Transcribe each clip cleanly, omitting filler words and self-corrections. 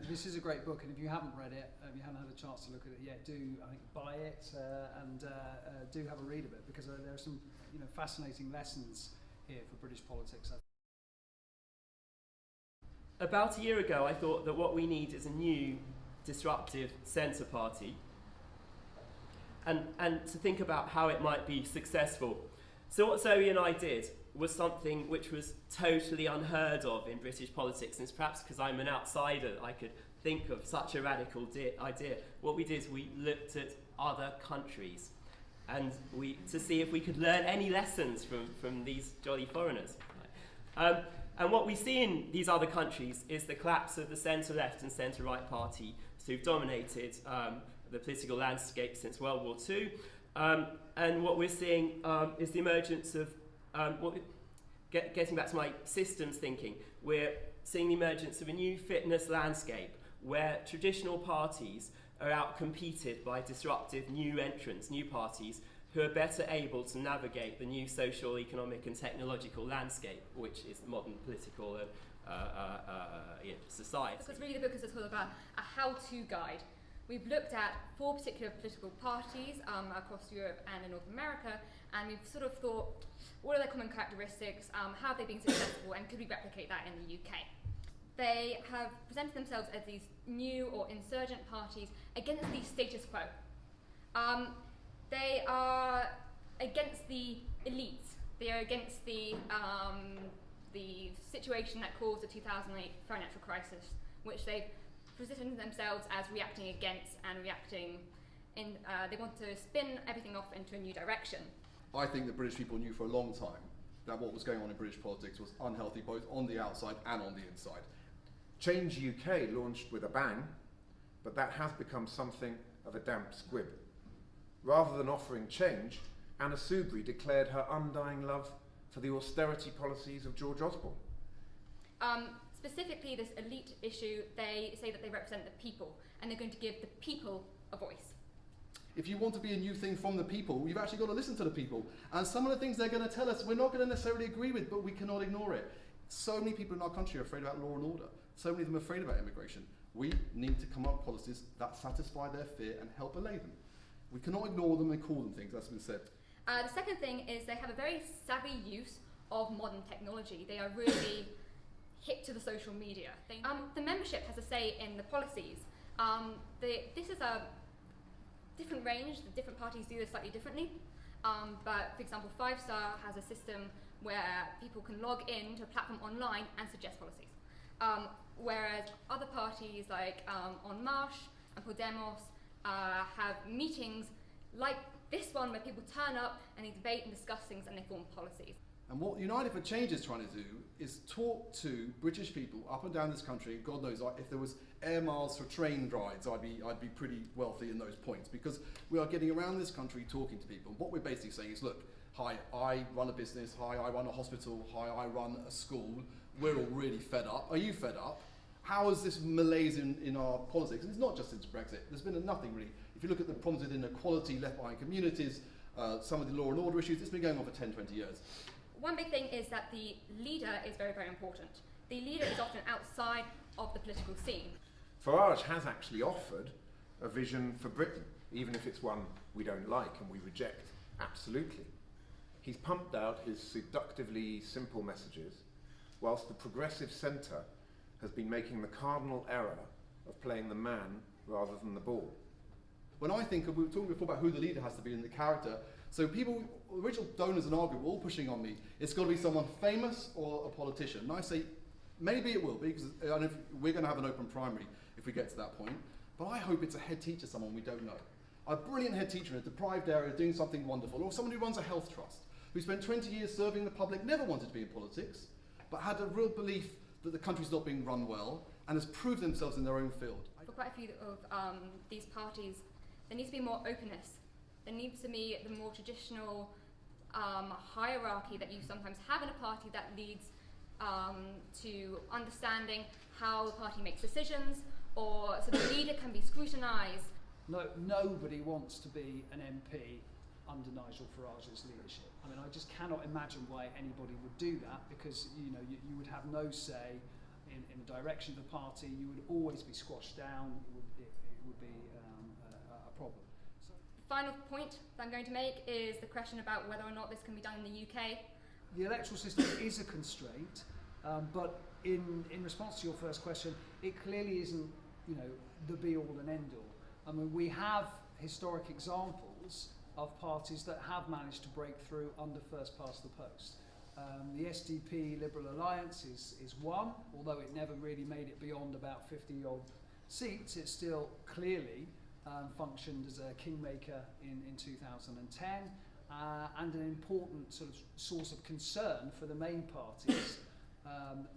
this is a great book, and if you haven't read it, if you haven't had a chance to look at it yet, do I think buy it and do have a read of it, because there are some fascinating lessons here for British politics. About a year ago, I thought that what we need is a new disruptive centre party, and to think about how it might be successful. So what Zoe and I did was something which was totally unheard of in British politics, and it's perhaps because I'm an outsider I could think of such a radical idea. What we did is we looked at other countries and to see if we could learn any lessons from these jolly foreigners. And what we see in these other countries is the collapse of the centre-left and centre-right party who've dominated the political landscape since World War II. And what we're seeing is the emergence of, getting back to my systems thinking, we're seeing the emergence of a new fitness landscape where traditional parties are outcompeted by disruptive new entrants, new parties, who are better able to navigate the new social, economic and technological landscape, which is modern political society. Because really the book is a sort of a how-to guide. We've looked at 4 particular political parties across Europe and in North America, and we've sort of thought, what are their common characteristics, how have they been successful, and could we replicate that in the UK? They have presented themselves as these new or insurgent parties against the status quo. They are against the elite. They are against the situation that caused the 2008 financial crisis, which they've positioned themselves as reacting against and reacting in. They want to spin everything off into a new direction. I think the British people knew for a long time that what was going on in British politics was unhealthy both on the outside and on the inside. Change UK launched with a bang, but that has become something of a damp squib. Rather than offering change, Anna Soubry declared her undying love for the austerity policies of George Osborne. Specifically, this elite issue, they say that they represent the people, and they're going to give the people a voice. If you want to be a new thing from the people, you've actually got to listen to the people. And some of the things they're going to tell us, we're not going to necessarily agree with, but we cannot ignore it. So many people in our country are afraid about law and order. So many of them are afraid about immigration. We need to come up with policies that satisfy their fear and help allay them. We cannot ignore them and call them things, that's been said. The second thing is they have a very savvy use of modern technology. They are really hip to the social media. The membership has a say in the policies. This is a different range. The different parties do this slightly differently. But for example, 5 Star has a system where people can log in to a platform online and suggest policies. Whereas other parties like En Marche and Podemos have meetings like this one where people turn up and they debate and discuss things and they form policies. And what United for Change is trying to do is talk to British people up and down this country. God knows, if there was air miles for train rides, I'd be pretty wealthy in those points, because we are getting around this country talking to people. What we're basically saying is, look, hi, I run a business, hi, I run a hospital, hi, I run a school. We're all really fed up. Are you fed up? How is this malaise in our politics? And it's not just since Brexit. There's been nothing really. If you look at the problems with inequality left behind communities, some of the law and order issues, it's been going on for 10, 20 years. One big thing is that the leader is very, very important. The leader is often outside of the political scene. Farage has actually offered a vision for Britain, even if it's one we don't like and we reject, absolutely. He's pumped out his seductively simple messages, whilst the progressive centre has been making the cardinal error of playing the man rather than the ball. When I think of, we were talking before about who the leader has to be in the character, so people, original donors and our group were all pushing on me, it's got to be someone famous or a politician. And I say, maybe it will be, because we're going to have an open primary if we get to that point, but I hope it's a head teacher, someone we don't know. A brilliant head teacher in a deprived area doing something wonderful, or someone who runs a health trust, who spent 20 years serving the public, never wanted to be in politics, but had a real belief that the country's not being run well, and has proved themselves in their own field. For quite a few of these parties, there needs to be more openness. There needs to be the more traditional hierarchy that you sometimes have in a party that leads to understanding how the party makes decisions, or so the leader can be scrutinised. No, nobody wants to be an MP under Nigel Farage's leadership. I mean, I just cannot imagine why anybody would do that, because you would have no say in the direction of the party, you would always be squashed down. It would be a problem. So The final point that I'm going to make is the question about whether or not this can be done in the UK. the electoral system is a constraint, but in response to your first question, it clearly isn't, the be-all and end-all. I mean, we have historic examples of parties that have managed to break through under first past the post. The SDP Liberal Alliance is one, although it never really made it beyond about 50-odd seats, it still clearly functioned as a kingmaker in 2010, and an important sort of source of concern for the main parties,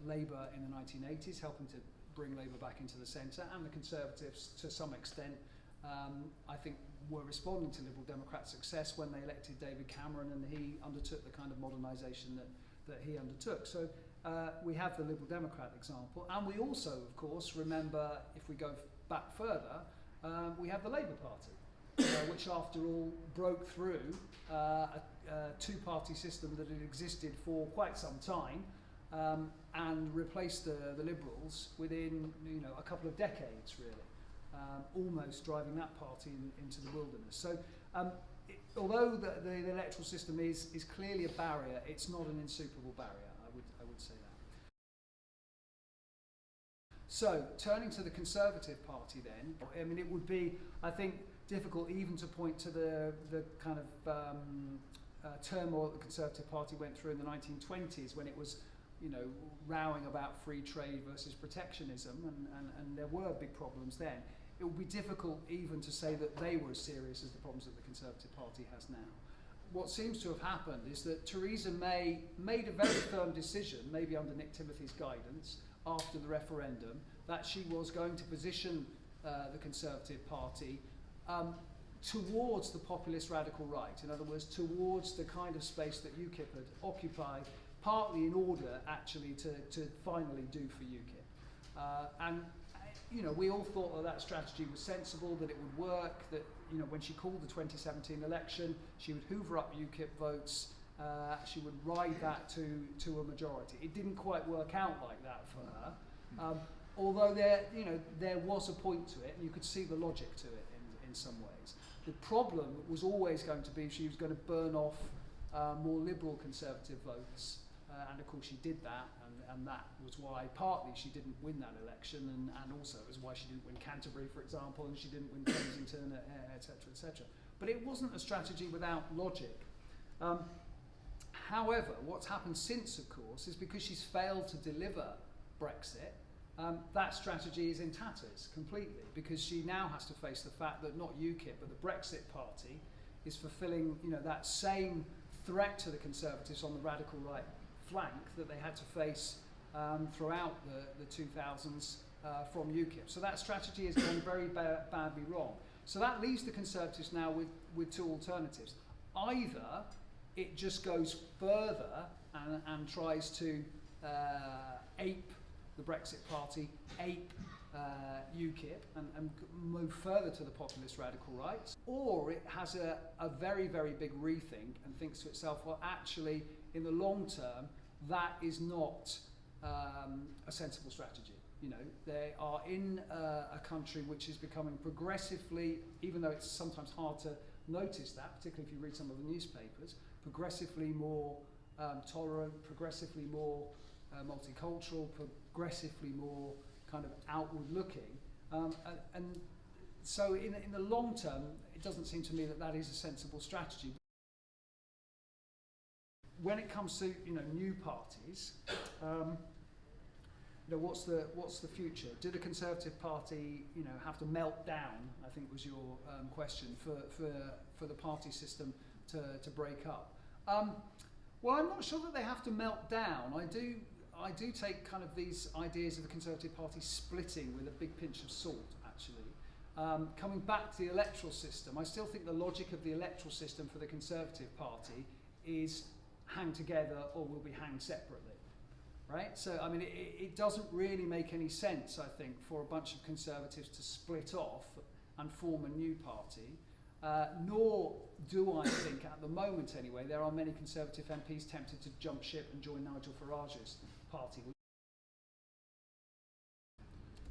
Labour in the 1980s, helping to bring Labour back into the centre, and the Conservatives to some extent, I think, were responding to Liberal Democrat success when they elected David Cameron and he undertook the kind of modernisation that he undertook. So we have the Liberal Democrat example, and we also, of course, remember, if we go back further, we have the Labour Party, which after all broke through a two-party system that had existed for quite some time, and replaced the Liberals within a couple of decades, really. Almost driving that party into the wilderness. So although the electoral system is clearly a barrier, it's not an insuperable barrier, I would say that. So turning to the Conservative Party then, I mean, it would be, I think, difficult even to point to the kind of turmoil the Conservative Party went through in the 1920s when it was rowing about free trade versus protectionism, and there were big problems then. It would be difficult even to say that they were as serious as the problems that the Conservative Party has now. What seems to have happened is that Theresa May made a very firm decision, maybe under Nick Timothy's guidance, after the referendum, that she was going to position the Conservative Party towards the populist radical right. In other words, towards the kind of space that UKIP had occupied, partly in order actually to finally do for UKIP. And we all thought that strategy was sensible, that it would work, that when she called the 2017 election, she would hoover up UKIP votes, she would ride that to a majority. It didn't quite work out like that for her, although there was a point to it, and you could see the logic to it in some ways. The problem was always going to be she was going to burn off more liberal Conservative votes, and of course she did that, and that was why partly she didn't win that election, and also it was why she didn't win Canterbury, for example, and she didn't win Kensington, etc., etc. But it wasn't a strategy without logic. However, what's happened since, of course, is because she's failed to deliver Brexit, that strategy is in tatters completely, because she now has to face the fact that not UKIP, but the Brexit Party is fulfilling that same threat to the Conservatives on the radical right flank that they had to face throughout the 2000s from UKIP. So that strategy has gone very badly wrong. So that leaves the Conservatives now with two alternatives. Either it just goes further and tries to ape the Brexit Party, ape UKIP, and move further to the populist radical right, or it has a very, very big rethink and thinks to itself, well, actually, in the long term, that is not a sensible strategy. They are in a country which is becoming progressively, even though it's sometimes hard to notice that, particularly if you read some of the newspapers, progressively more tolerant, progressively more multicultural, progressively more kind of outward looking, and so in the long term, it doesn't seem to me that is a sensible strategy. When it comes to new parties, what's the future? Do the Conservative Party have to melt down? I think was your question for the party system to break up. Well, I'm not sure that they have to melt down. I do take kind of these ideas of the Conservative Party splitting with a big pinch of salt, actually. Coming back to the electoral system, I still think the logic of the electoral system for the Conservative Party is hang together or will be hanged separately, right? So, I mean, it doesn't really make any sense, I think, for a bunch of Conservatives to split off and form a new party, nor do I think, at the moment anyway, there are many Conservative MPs tempted to jump ship and join Nigel Farage's party,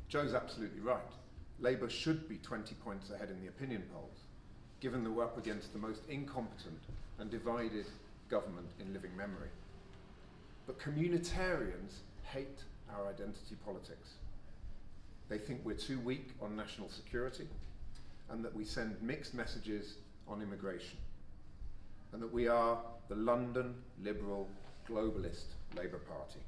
Joe's absolutely right. Labour should be 20 points ahead in the opinion polls, given that we're up against the most incompetent and divided government in living memory. But communitarians hate our identity politics. They think we're too weak on national security, and that we send mixed messages on immigration, and that we are the London liberal globalist Labour Party.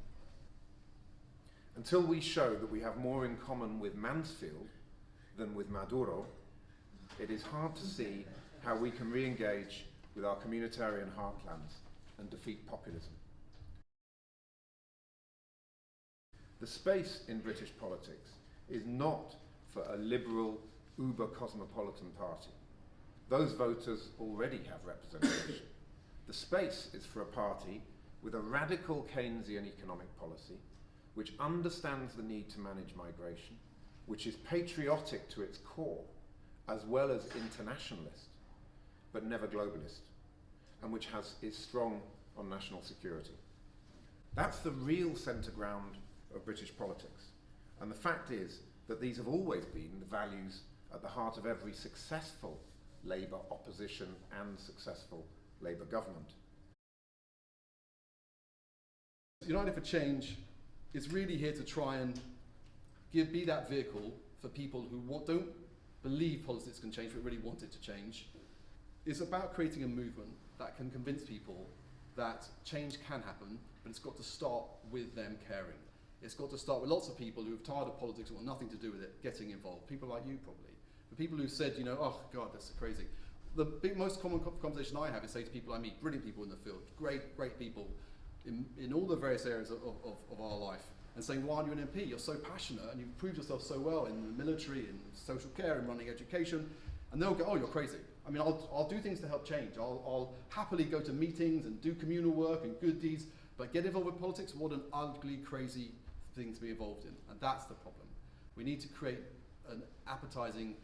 Until we show that we have more in common with Mansfield than with Maduro, it is hard to see how we can re-engage with our communitarian heartlands and defeat populism. The space in British politics is not for a liberal, uber-cosmopolitan party. Those voters already have representation. The space is for a party with a radical Keynesian economic policy, which understands the need to manage migration, which is patriotic to its core, as well as internationalist, but never globalist, and which is strong on national security. That's the real centre ground of British politics. And the fact is that these have always been the values at the heart of every successful Labour opposition and successful Labour government. United for Change is really here to try and be that vehicle for people who don't believe politics can change but really want it to change. It's about creating a movement that can convince people that change can happen, but it's got to start with them caring. It's got to start with lots of people who are tired of politics and want nothing to do with it getting involved. People like you probably. The people who said, you know, oh God, that's crazy. The most common conversation I have is say to people I meet, brilliant people in the field, great people in all the various areas of our life, and saying, why aren't you an MP? You're so passionate and you've proved yourself so well in the military, in social care, and running education. And they'll go, oh, you're crazy. I mean, I'll do things to help change. I'll happily go to meetings and do communal work and good deeds, but get involved with politics, what an ugly, crazy thing to be involved in. And that's the problem. We need to create an appetizing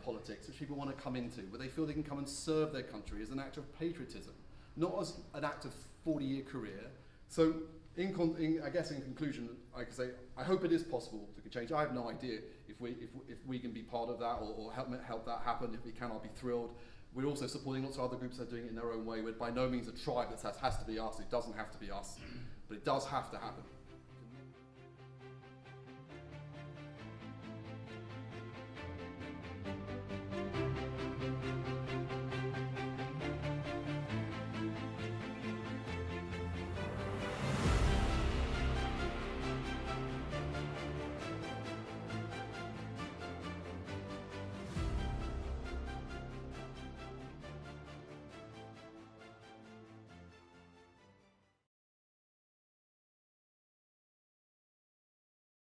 politics which people want to come into, where they feel they can come and serve their country as an act of patriotism, not as an act of 40-year career. So I guess in conclusion, I can say, I hope it is possible to change. I have no idea if we can be part of that or help that happen. If we can, I'll be thrilled. We're also supporting lots of other groups that are doing it in their own way. We're by no means a tribe that has to be us. It doesn't have to be us, but it does have to happen.